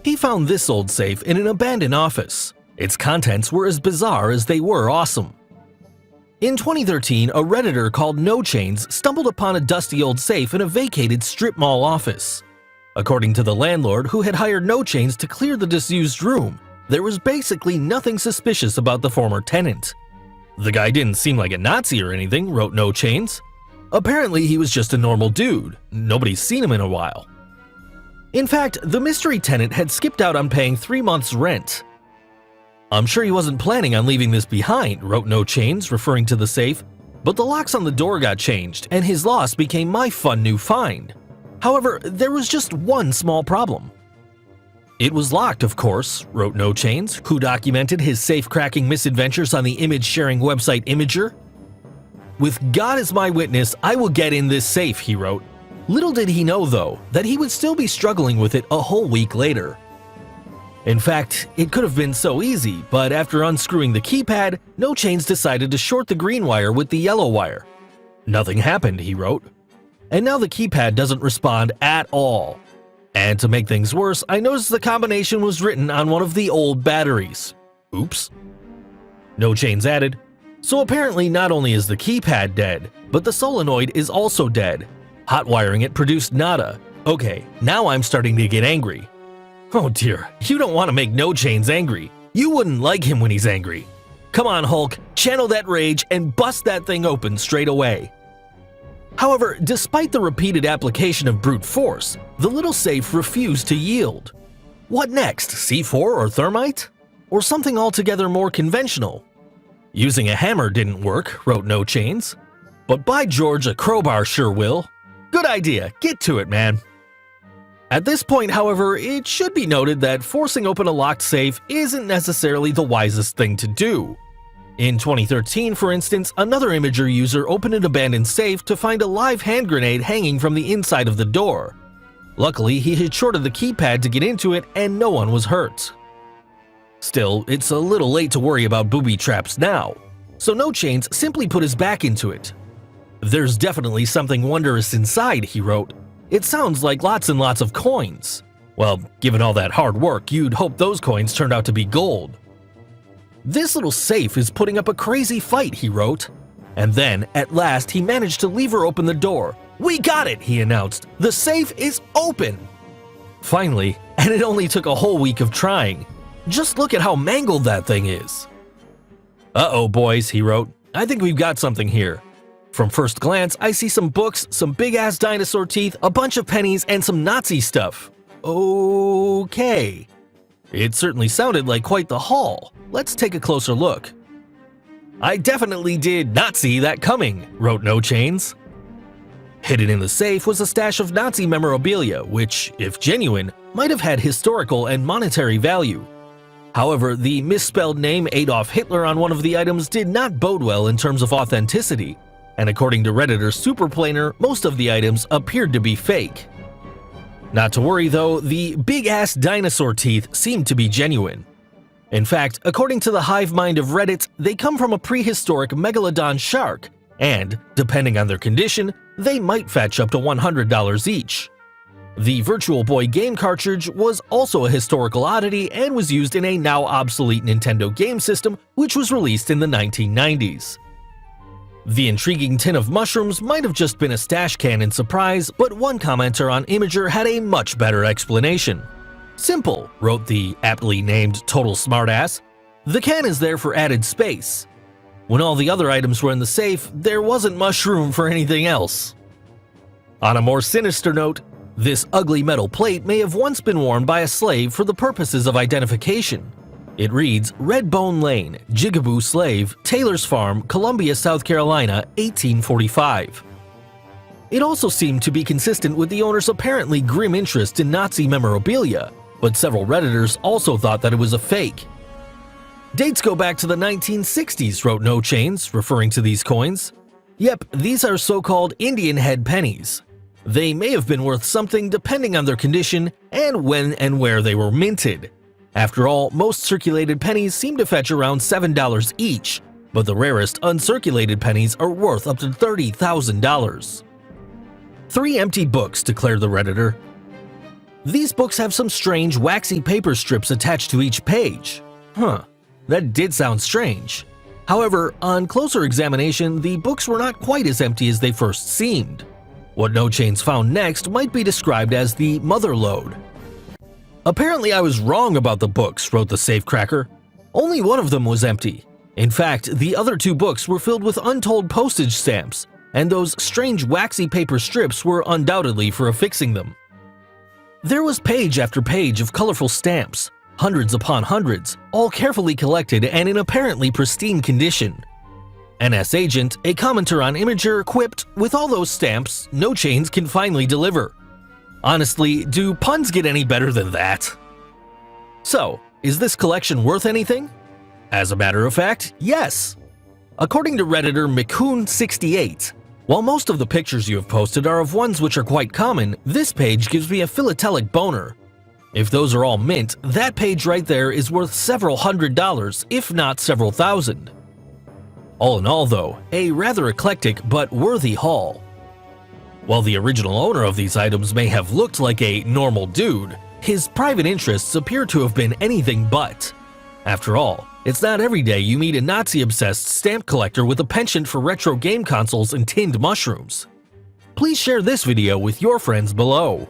He found this old safe in an abandoned office. Its contents were as bizarre as they were awesome. In 2013, a Redditor called No Chains stumbled upon a dusty old safe in a vacated strip mall office. According to the landlord, who had hired No Chains to clear the disused room, there was basically nothing suspicious about the former tenant. The guy didn't seem like a Nazi or anything, wrote No Chains. Apparently, he was just a normal dude. Nobody's seen him in a while. In fact, the mystery tenant had skipped out on paying 3 months' rent. I'm sure he wasn't planning on leaving this behind, wrote No Chains, referring to the safe, but the locks on the door got changed, and his loss became my fun new find. However, there was just one small problem. It was locked, of course, wrote No Chains, who documented his safe-cracking misadventures on the image-sharing website Imager. With God as my witness, I will get in this safe, he wrote. Little did he know, though, that he would still be struggling with it a whole week later. In fact, it could have been so easy, but after unscrewing the keypad, No Chains decided to short the green wire with the yellow wire. Nothing happened, he wrote. And now the keypad doesn't respond at all. And to make things worse, I noticed the combination was written on one of the old batteries. Oops. No Chains added, so apparently not only is the keypad dead, but the solenoid is also dead. Hot wiring it produced nada. Okay, now I'm starting to get angry. Oh dear, you don't want to make No Chains angry. You wouldn't like him when he's angry. Come on, Hulk, channel that rage and bust that thing open straight away. However, despite the repeated application of brute force, the little safe refused to yield. What next, C4 or thermite? Or something altogether more conventional? Using a hammer didn't work, wrote No Chains. But by George, a crowbar sure will. Good idea, get to it, man. At this point, however, it should be noted that forcing open a locked safe isn't necessarily the wisest thing to do. In 2013, for instance, another Imager user opened an abandoned safe to find a live hand grenade hanging from the inside of the door. Luckily, he had shorted the keypad to get into it and no one was hurt. Still, it's a little late to worry about booby traps now, so No Chains simply put his back into it. There's definitely something wondrous inside, he wrote. It sounds like lots and lots of coins. Well, given all that hard work, you'd hope those coins turned out to be gold. This little safe is putting up a crazy fight, he wrote. And then, at last, he managed to lever open the door. We got it, he announced. The safe is open! Finally, and it only took a whole week of trying. Just look at how mangled that thing is. Uh-oh, boys, he wrote. I think we've got something here. From first glance, I see some books, some big-ass dinosaur teeth, a bunch of pennies, and some Nazi stuff. Okay. It certainly sounded like quite the haul. Let's take a closer look. I definitely did not see that coming, wrote No Chains. Hidden in the safe was a stash of Nazi memorabilia, which, if genuine, might have had historical and monetary value. However, the misspelled name Adolf Hitler on one of the items did not bode well in terms of authenticity, and according to Redditor Superplaner, most of the items appeared to be fake. Not to worry though, the big-ass dinosaur teeth seemed to be genuine. In fact, according to the hive mind of Reddit, they come from a prehistoric megalodon shark, and, depending on their condition, they might fetch up to $100 each. The Virtual Boy game cartridge was also a historical oddity and was used in a now obsolete Nintendo game system which was released in the 1990s. The intriguing tin of mushrooms might have just been a stash can in surprise, but one commenter on Imager had a much better explanation. Simple, wrote the aptly named Total Smartass. The can is there for added space. When all the other items were in the safe, there wasn't much room for anything else. On a more sinister note, this ugly metal plate may have once been worn by a slave for the purposes of identification. It reads, Redbone Lane, Jigaboo Slave, Taylor's Farm, Columbia, South Carolina, 1845. It also seemed to be consistent with the owner's apparently grim interest in Nazi memorabilia, but several Redditors also thought that it was a fake. Dates go back to the 1960s, wrote No Chains, referring to these coins. Yep, these are so-called Indian head pennies. They may have been worth something depending on their condition and when and where they were minted. After all, most circulated pennies seem to fetch around $7 each, but the rarest uncirculated pennies are worth up to $30,000. 3 empty books, declared the Redditor. These books have some strange waxy paper strips attached to each page. That did sound strange. However, on closer examination, the books were not quite as empty as they first seemed. What No Chains found next might be described as the mother lode. "Apparently I was wrong about the books," wrote the safecracker. "Only one of them was empty. In fact, the other 2 books were filled with untold postage stamps, and those strange waxy paper strips were undoubtedly for affixing them." There was page after page of colorful stamps, hundreds upon hundreds, all carefully collected and in apparently pristine condition. NS Agent, a commenter on Imager, quipped, "With all those stamps, No Chains can finally deliver." Honestly, do puns get any better than that? So, is this collection worth anything? As a matter of fact, yes. According to Redditor McCoon68, while most of the pictures you have posted are of ones which are quite common, this page gives me a philatelic boner. If those are all mint, that page right there is worth several $100s, if not several thousand. All in all though, a rather eclectic but worthy haul. While the original owner of these items may have looked like a normal dude, his private interests appear to have been anything but. After all, it's not every day you meet a Nazi-obsessed stamp collector with a penchant for retro game consoles and tinned mushrooms. Please share this video with your friends below.